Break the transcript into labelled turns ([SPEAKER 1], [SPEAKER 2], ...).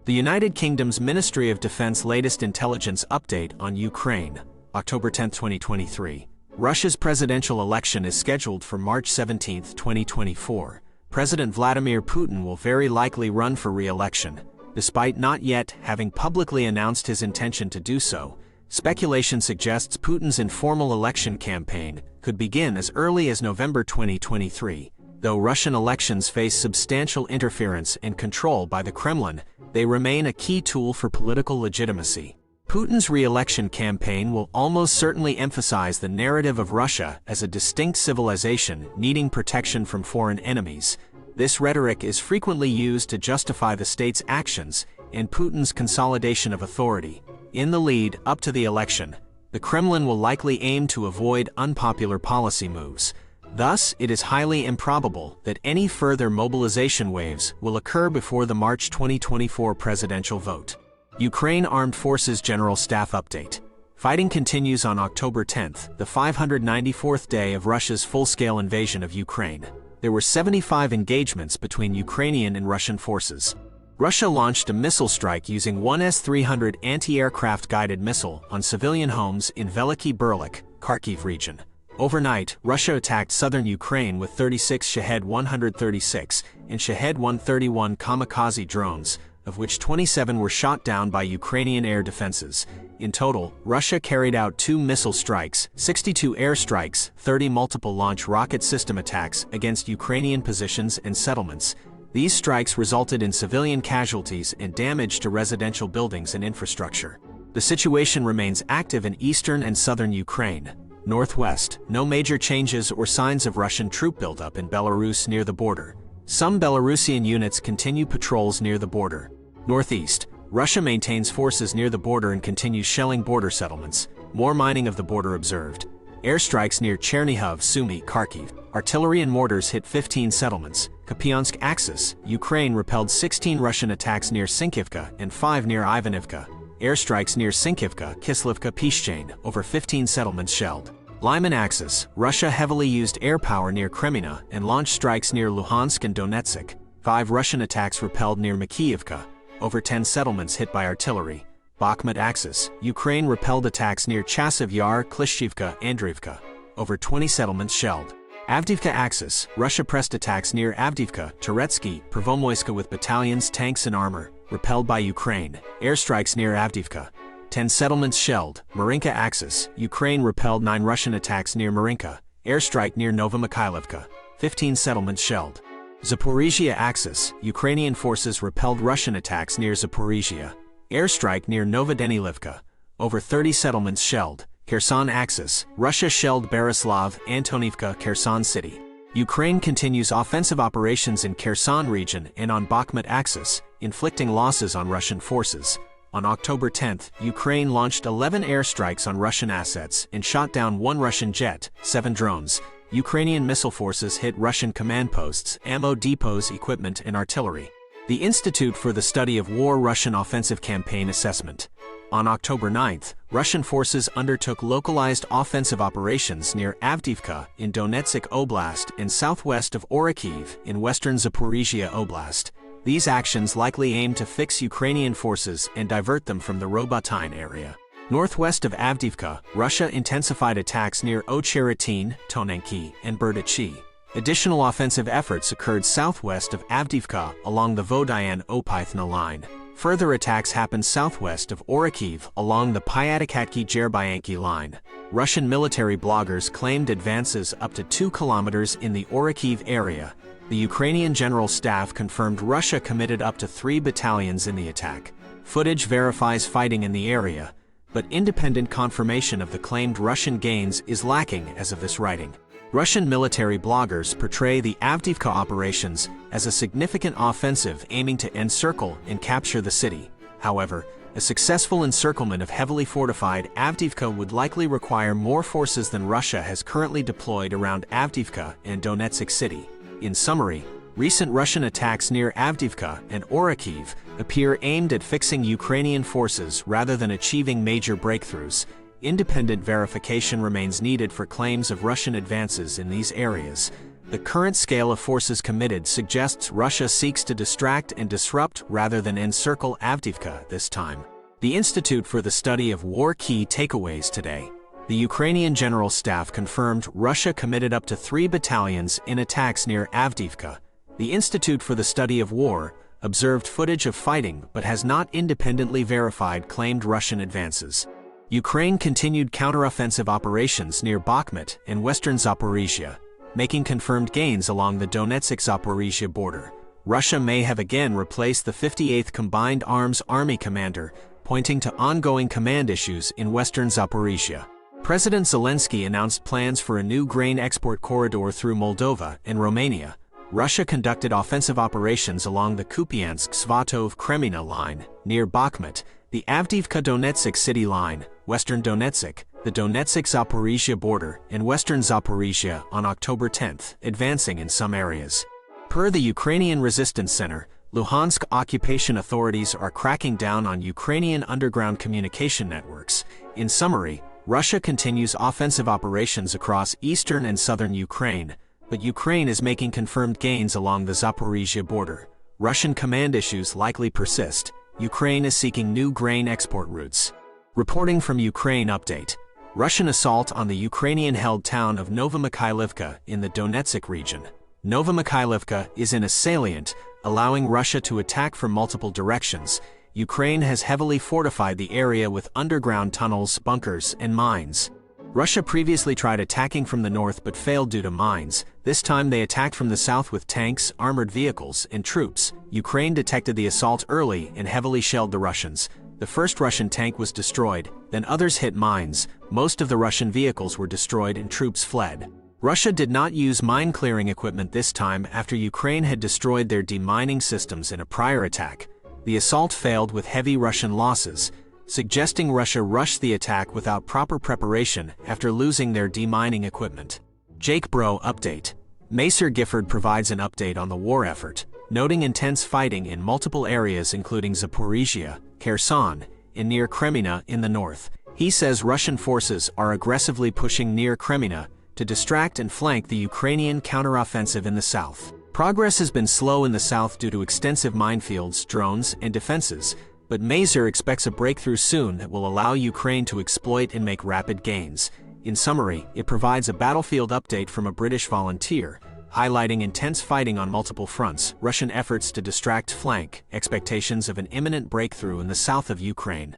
[SPEAKER 1] The United Kingdom's Ministry of Defense latest intelligence update on Ukraine, October 10, 2023. Russia's presidential election is scheduled for March 17, 2024. President Vladimir Putin will very likely run for re-election, despite not yet having publicly announced his intention to do so. Speculation suggests Putin's informal election campaign could begin as early as November 2023. Though Russian elections face substantial interference and control by the Kremlin, they remain a key tool for political legitimacy. Putin's re-election campaign will almost certainly emphasize the narrative of Russia as a distinct civilization needing protection from foreign enemies. This rhetoric is frequently used to justify the state's actions and Putin's consolidation of authority. In the lead up to the election, the Kremlin will likely aim to avoid unpopular policy moves. Thus, it is highly improbable that any further mobilization waves will occur before the March 2024 presidential vote. Ukraine Armed Forces General Staff Update. Fighting continues on October 10th, the 594th day of Russia's full-scale invasion of Ukraine. There were 75 engagements between Ukrainian and Russian forces. Russia launched a missile strike using one S-300 anti-aircraft guided missile on civilian homes in Veliky Berlik, Kharkiv region. Overnight, Russia attacked southern Ukraine with 36 Shahed-136 and Shahed-131 kamikaze drones, of which 27 were shot down by Ukrainian air defenses. In total, Russia carried out 2 missile strikes, 62 airstrikes, 30 multiple launch rocket system attacks against Ukrainian positions and settlements. These strikes resulted in civilian casualties and damage to residential buildings and infrastructure. The situation remains active in eastern and southern Ukraine. Northwest, no major changes or signs of Russian troop buildup in Belarus near the border. Some Belarusian units continue patrols near the border. Northeast, Russia maintains forces near the border and continues shelling border settlements. More mining of the border observed. Airstrikes near Chernihiv, Sumy, Kharkiv. Artillery and mortars hit 15 settlements. Kupyansk axis, Ukraine repelled 16 Russian attacks near Sinkivka and 5 near Ivanivka. Airstrikes near Sinkivka, Kislivka, Pishchain, over 15 settlements shelled. Lyman axis, Russia heavily used air power near Kreminna and launched strikes near Luhansk and Donetsk. 5 Russian attacks repelled near Mikhailivka. Over 10 settlements hit by artillery. Bakhmut axis, Ukraine repelled attacks near Chasiv Yar, Klishchivka, Andriivka. Over 20 settlements shelled. Avdiivka axis, Russia pressed attacks near Avdiivka, Turetsky, Pervomoyska with battalions, tanks and armor, repelled by Ukraine. Airstrikes near Avdiivka. 10 settlements shelled. Marinka axis, Ukraine repelled 9 Russian attacks near Marinka. Airstrike near Novomykhailivka. 15 settlements shelled. Zaporizhia axis, Ukrainian forces repelled Russian attacks near Zaporizhia. Airstrike near Novodennilivka. Over 30 settlements shelled. Kherson axis, Russia shelled Berislav, Antonivka, Kherson city. Ukraine continues offensive operations in Kherson region and on Bakhmut axis, inflicting losses on Russian forces. On October 10th, Ukraine launched 11 airstrikes on Russian assets and shot down 1 Russian jet, 7 drones. Ukrainian missile forces hit Russian command posts, ammo depots, equipment and artillery. The Institute for the Study of War Russian Offensive Campaign Assessment. On October 9th, Russian forces undertook localized offensive operations near Avdiivka in Donetsk Oblast and southwest of Orikhiv in western Zaporizhia Oblast. These actions likely aim to fix Ukrainian forces and divert them from the Robotyne area. Northwest of Avdiivka, Russia intensified attacks near Ocheretin, Tonenki, and Berdichi. Additional offensive efforts occurred southwest of Avdiivka along the Vodyan-Opythna line. Further attacks happened southwest of Orikhiv along the Pyatakatki-Jerbyanki line. Russian military bloggers claimed advances up to 2 kilometers in the Orikhiv area. The Ukrainian General Staff confirmed Russia committed up to 3 battalions in the attack. Footage verifies fighting in the area, but independent confirmation of the claimed Russian gains is lacking as of this writing. Russian military bloggers portray the Avdiivka operations as a significant offensive aiming to encircle and capture the city. However, a successful encirclement of heavily fortified Avdiivka would likely require more forces than Russia has currently deployed around Avdiivka and Donetsk city. In summary, recent Russian attacks near Avdiivka and Orikhiv appear aimed at fixing Ukrainian forces rather than achieving major breakthroughs. Independent verification remains needed for claims of Russian advances in these areas. The current scale of forces committed suggests Russia seeks to distract and disrupt rather than encircle Avdiivka this time. The Institute for the Study of War key takeaways today. The Ukrainian General Staff confirmed Russia committed up to 3 battalions in attacks near Avdiivka. The Institute for the Study of War observed footage of fighting but has not independently verified claimed Russian advances. Ukraine continued counteroffensive operations near Bakhmut in western Zaporizhia, making confirmed gains along the Donetsk-Zaporizhia border. Russia may have again replaced the 58th Combined Arms Army commander, pointing to ongoing command issues in western Zaporizhia. President Zelensky announced plans for a new grain export corridor through Moldova and Romania. Russia conducted offensive operations along the Kupyansk-Svatov-Kreminna line, near Bakhmut, the Avdiivka-Donetsk city line, western Donetsk, the Donetsk-Zaporizhia border, and western Zaporizhia on October 10, advancing in some areas. Per the Ukrainian Resistance Center, Luhansk occupation authorities are cracking down on Ukrainian underground communication networks. In summary, Russia continues offensive operations across eastern and southern Ukraine, but Ukraine is making confirmed gains along the Zaporizhia border. Russian command issues likely persist. Ukraine is seeking new grain export routes. Reporting from Ukraine Update. Russian assault on the Ukrainian-held town of Novomykhailivka in the Donetsk region. Novomykhailivka is in a salient, allowing Russia to attack from multiple directions. Ukraine has heavily fortified the area with underground tunnels, bunkers, and mines. Russia previously tried attacking from the north but failed due to mines. This time they attacked from the south with tanks, armored vehicles, and troops. Ukraine detected the assault early and heavily shelled the Russians. The first Russian tank was destroyed, then others hit mines. Most of the Russian vehicles were destroyed and troops fled. Russia did not use mine-clearing equipment this time after Ukraine had destroyed their demining systems in a prior attack. The assault failed with heavy Russian losses, suggesting Russia rushed the attack without proper preparation after losing their demining equipment. Jake Broe Update. Macer Gifford provides an update on the war effort, noting intense fighting in multiple areas including Zaporizhia, Kherson, and near Kreminna in the north. He says Russian forces are aggressively pushing near Kreminna to distract and flank the Ukrainian counteroffensive in the south. Progress has been slow in the south due to extensive minefields, drones, and defenses, but Macer expects a breakthrough soon that will allow Ukraine to exploit and make rapid gains. In summary, it provides a battlefield update from a British volunteer, highlighting intense fighting on multiple fronts, Russian efforts to distract flank, expectations of an imminent breakthrough in the south of Ukraine.